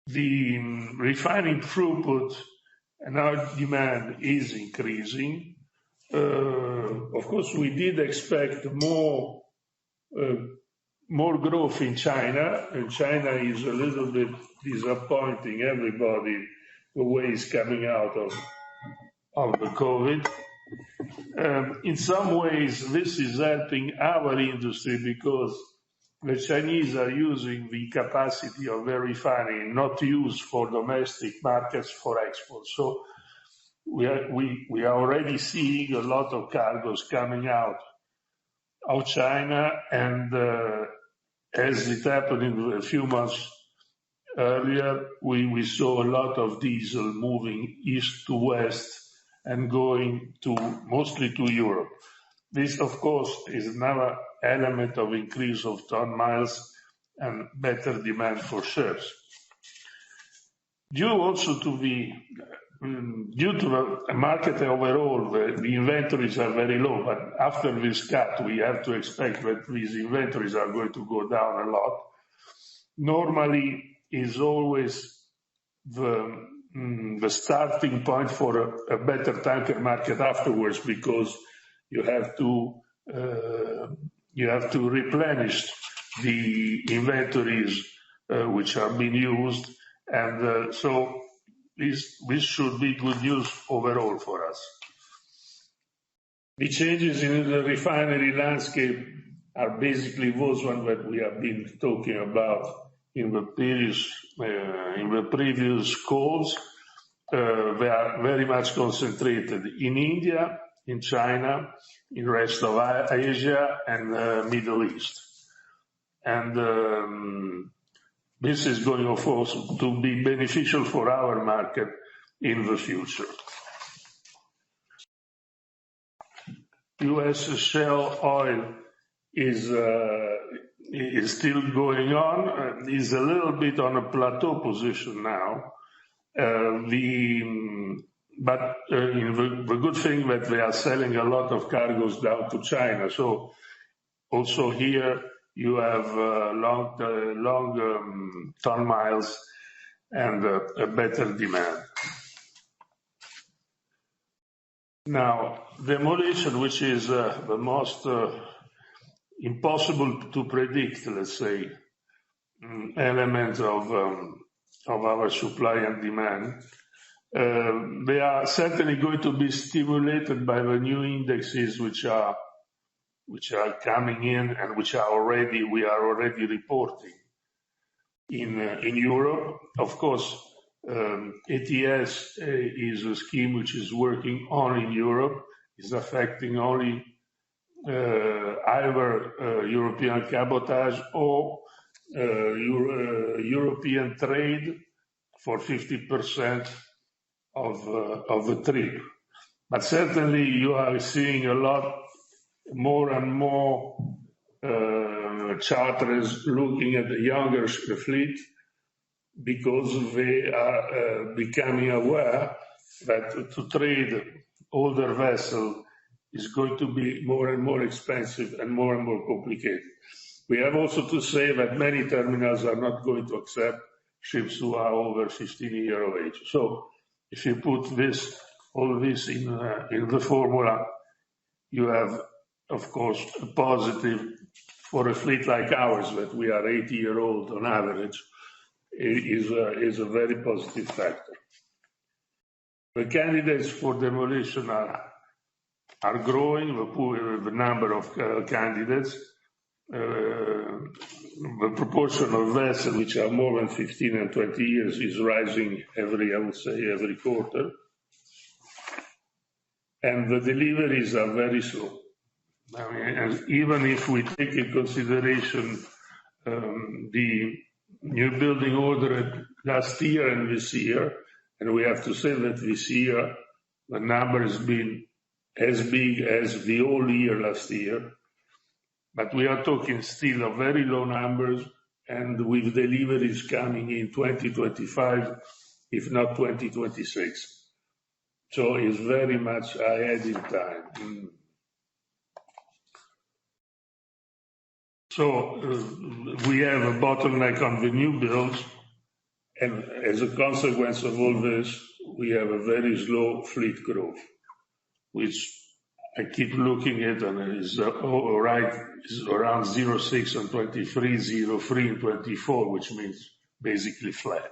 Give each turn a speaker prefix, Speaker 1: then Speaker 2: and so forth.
Speaker 1: the refining throughput and our demand is increasing. Of course, we did expect more growth in China, and China is a little bit disappointing everybody the way it's coming out of the COVID. In some ways, this is helping our industry because the Chinese are using the capacity of their refining not used for domestic markets for export. So we are already seeing a lot of cargoes coming out of China, and as it happened a few months earlier, we saw a lot of diesel moving east to west and going mostly to Europe. This, of course, is another element of increase of ton miles and better demand for ships. Due to the market overall, the inventories are very low, but after this cut, we have to expect that these inventories are going to go down a lot. Normally, is always the starting point for a better tanker market afterwards, because you have to replenish the inventories which are being used, and so this should be good news overall for us. The changes in the refinery landscape are basically those ones that we have been talking about in the previous calls. They are very much concentrated in India, in China, in the rest of Asia, and Middle East. And this is going, of course, to be beneficial for our market in the future. U.S. shale oil is still going on. Is a little bit on a plateau position now. But the good thing that they are selling a lot of cargoes down to China. So also here you have long ton miles and a better demand. Now, demolition, which is the most impossible to predict, let's say, element of our supply and demand. They are certainly going to be stimulated by the new indexes which are coming in and we are already reporting in Europe. Of course, ETS is a scheme which is working only in Europe, is affecting only either European cabotage or European trade for 50% of the trip. But certainly you are seeing a lot more and more charterers looking at the younger fleet, because they are becoming aware that to trade older vessel is going to be more and more expensive and more complicated. We have also to say that many terminals are not going to accept ships who are over 15 years of age. So if you put all this in the formula, you have, of course, a positive for a fleet like ours, that we are 80-year-old on average, is a very positive factor. The candidates for demolition are growing, the number of candidates. The proportion of vessels which are more than 15 and 20 years is rising every quarter. And the deliveries are very slow. I mean, even if we take in consideration the new building order last year and this year, and we have to say that this year the number has been as big as the whole year last year, but we are talking still of very low numbers, and with deliveries coming in 2025, if not 2026. So it's very much ahead in time. So we have a bottleneck on the new builds, And as a consequence of all this, we have a very slow fleet growth, which I keep looking at, and is is around 0.6 in 23, 0.3 in 24, which means basically flat.